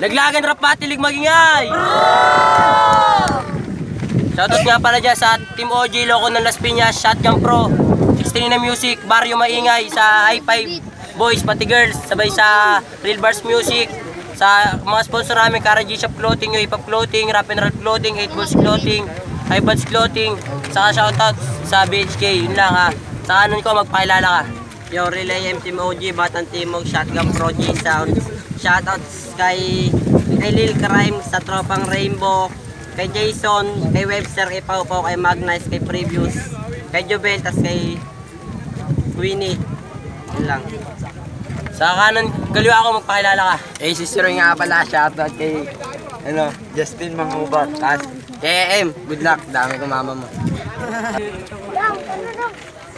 Laglagan rap patilig magingay! Shoutout nga pala dyan sa Team OG, Loco ng Las Piñas, Shotgun Pro, 16 na Music, Barrio Maingay, sa i5 Boys, pati girls, sabay sa Real Bars Music, sa mga sponsor namin, Kara G Shop Clothing, Hip Hop Clothing, Rap and Roll Clothing, 8 Balls Clothing, High Buds Clothing, saka shoutout sa BHK, yun lang ha. Sa kanon ko, magpakilala ka. Yo, Relay M Team OG, Batang Timog, Shotgun Pro, G-Sound. Shoutouts kay Lil Crime, sa Tropang Rainbow, kay Jason, kay Webster, kay Pau Pau, kay Magnice, kay Previews, kay Jobel, tas kay Winnie. Yun lang. Sa kanan, kaliwa ako, magpakilala ka. Eh, si Sir nga pala, shoutout kay Justin Mangubat. Tapos kay AM, good luck, dami kong mama mo.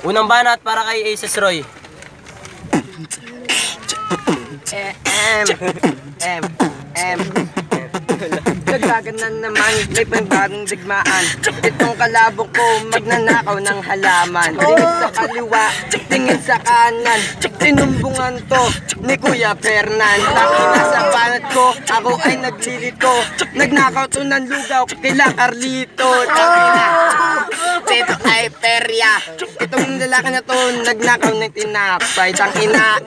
Unang banat para kay Aces Roy. Nagkaganan naman, may pangbagong digmaan. Itong kalabok ko, magnanakaw ng halaman. Tingin sa kaliwa, tingin sa kanan. Tinumbungan to ni Kuya Fernan. Takina sa banat ko, ako ay naglilito. Nagnakaw to ng lugaw, kila Carlito. Takina, ito ay perya. Itong lalaki na to, nagnakaw ng tinapay. Takina,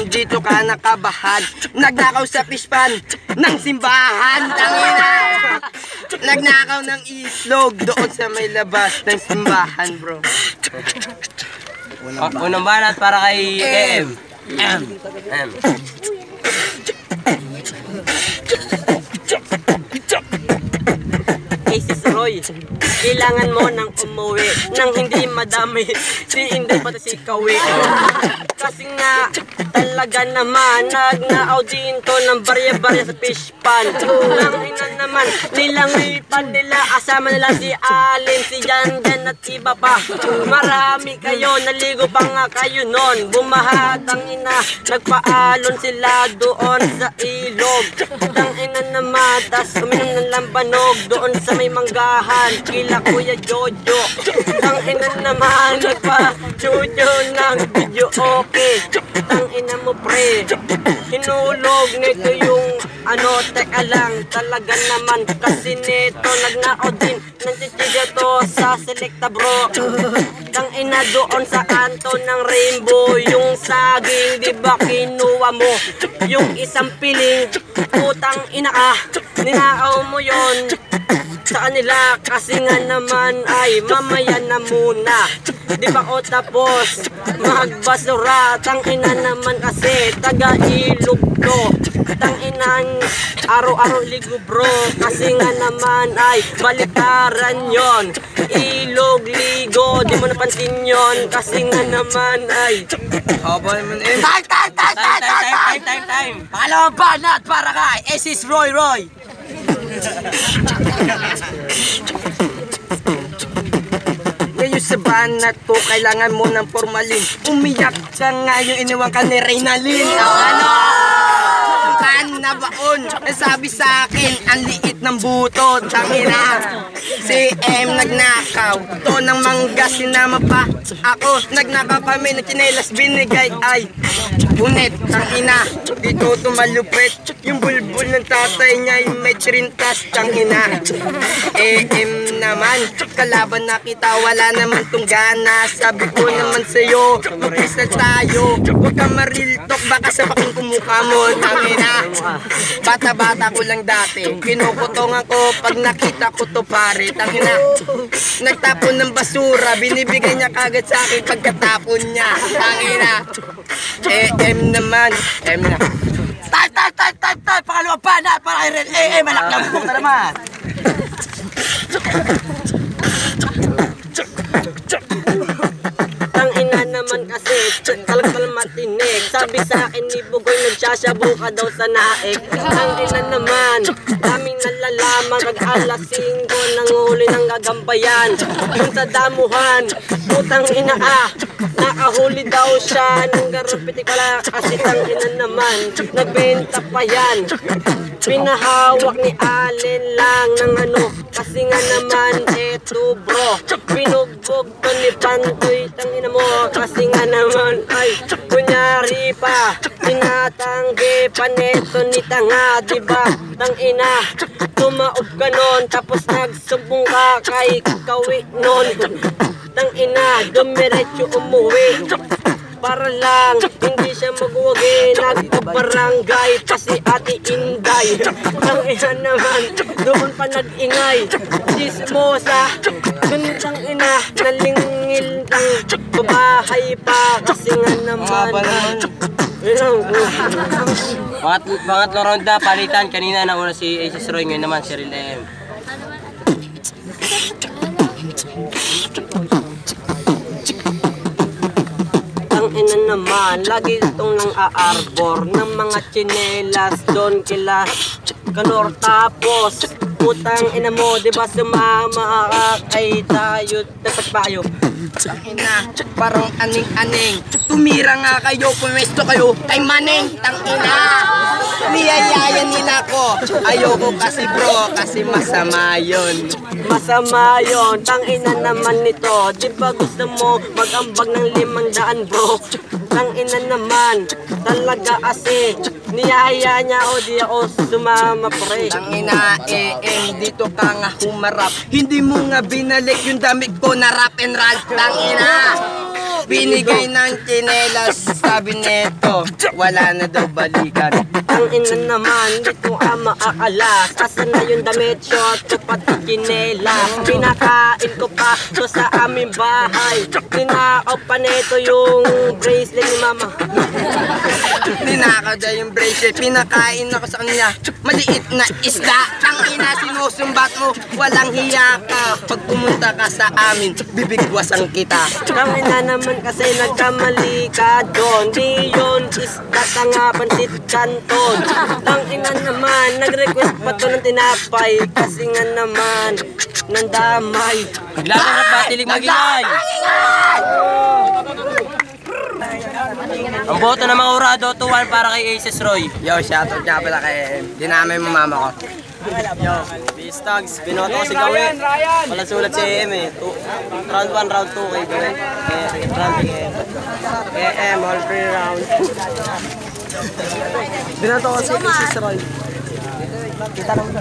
dito ka nakabahan. Nagnakaw sa fishpan ng simbahan. Takina, nagnakaw ng islog doon sa may labas ng simbahan, bro. Unang banat para kay AM. Aces Roy, kailangan mo nang umuwi nang hindi madami, hindi pati si Kawi. Kasi nga talaga naman nagnaaw din to ng barya-barya sa fish pan. Nang ina naman nilangipan nila, asama nila si Alin, si Jan at iba pa. Marami kayo, naligo pa nga kayo nun. Bumahat ang ina, nagpaalon sila doon sa ilog. Tang ina naman, tas uminom ng lambanog doon sa may manggahan, kila Kuya Jojo. Tang ina naman, nagpa-chucho ng video okay. Tang ina mo pre, hinulog nito yung teka lang, talaga naman kasi nito nagnao din ng chichidya to sa Selecta bro. Tang ina doon sa kanto ng Rainbow, yung saging di ba kinuha mo, yung isang piling, putang ina ka, ninakaw mo yon sa kanila kasi nga naman ay mamaya na muna. Di ba o tapos magbasura, tang ina naman kasi taga ilog to. Tang inang araw-araw ligo bro, kasi nga naman ay balikaran yon. Ilog, ligo, di mo napansin yon, kasi nga naman ay time. Pangalawang banat para kay Aces Roy. Ngayon sa banat ko, kailangan mo ng formalin. Umiyak ka nga yung iniwan ka ni Reynalyn. Kan na baon, sabi sa akin, ang liit ng buto. Tangina, si M nagnakaw to ng mangga, sinama pa ako. Nagnakaw kami ng tsinelas, binigay ay punit. Tangina, dito tumalupit yung bulbul ng tatay niya, yung may trintas. Tangina, M naman, kalaban na kita, wala naman tong gana. Sabi ko naman sa'yo, mag-kiss na tayo, huwag ka maril talk, baka sapakin kumukha mo. Tangina, bata-bata ko lang dati, kinukutongan ko pag nakita ko to pare. Tangina, nagtapon ng basura, binibigay niya kagad sa akin pagkatapon niya. Tangina, M naman, M na. Time, pangalawang banat para kay Ren. Malaklang bukta naman. Tang ina naman kasi talagang matinig. Sabi sa akin ni Bugoy, nagsasyabu ka daw sa naik. Tang ina naman, daming nalalaman kag alas 5 nanguli ng gagambayan. Kung sa damuhan, putang ina nakahuli daw siya ng garapiti pala, kasi tang ina naman nagbenta pa yan. Pinahawak ni Allen lang ng kasi nga naman eto bro, pinugbog to ni Pantoy. Tangina mo, kasi nga naman ay kunya Yari pa, tinatanggi pa neto ni tanga, diba? Tang ina, tumaob ka nun, tapos nagsumbong ka kay kawi nun. Tang ina, dumiretso umuwi, para lang hindi siya magwagi. Nagpabarangay pa si Ate Inday. Tang ina naman, doon pa nag-ingay. Chismosa, gandang ina, nalingil ng babahay pa. Kasi nga naman, Pangatlong ronda, palitan. Kanina nauna si Aces Roy, ngayon naman si Real M. Ang ina naman, lagi itong nang aarbor ng mga tsinelas doon kila Kanor. Tapos putang ina mo, diba sumama ka kay tayo dapat payo. Ang ina, parang aning-aning. Tumira nga kayo, pumesto kayo kay Maneng. Tang ina, niyayayan nila ko. Ayoko kasi bro, kasi masama yun. Masama yun, tang ina naman nito. Di ba gusto mo mag-ambag ng 500 bro? Tang ina naman, talaga kasi niyaya niya o di ako sumama pre. Tang ina, dito ka nga humarap. Hindi mo nga binalik yung damit ko na rap and roll. Tang ina, binigay ng tsinelas, sabi neto, wala na daw balikan. Ang ina naman, dito ang maaalas. Asan na yung damit, short, pati tsinelas. Pinakain ko pa to sa aming bahay. Ninakaw pa neto yung bracelet ni mama. Ninakaw daw yung bracelet, pinakain ako sa kanya. Maliit na isda. Tang ina, sinusumbat mo, walang hiya ka. Pag pumunta ka sa amin, bibigwasan kita. Ang ina naman kasi nagkamali ka doon. Di yun isda ka nga pansit kanton. Ang ina naman, nag-request pa to ng tinapay. Kasi nga naman, nandamay. Maglalarap ba? Tilig magingay! Ang boto ng mga urado, 2-1 para kay Aces Roy. Yo, shoutout nga pala kay dinamay mo mama ko. Yo, Bistags, binoto ko si Gawi. Wala sulat si EM eh. Round 1, round 2 kay Gawi. Second round kay EM, all 3 round. Binoto ko si Aces Roy. Kita lang sa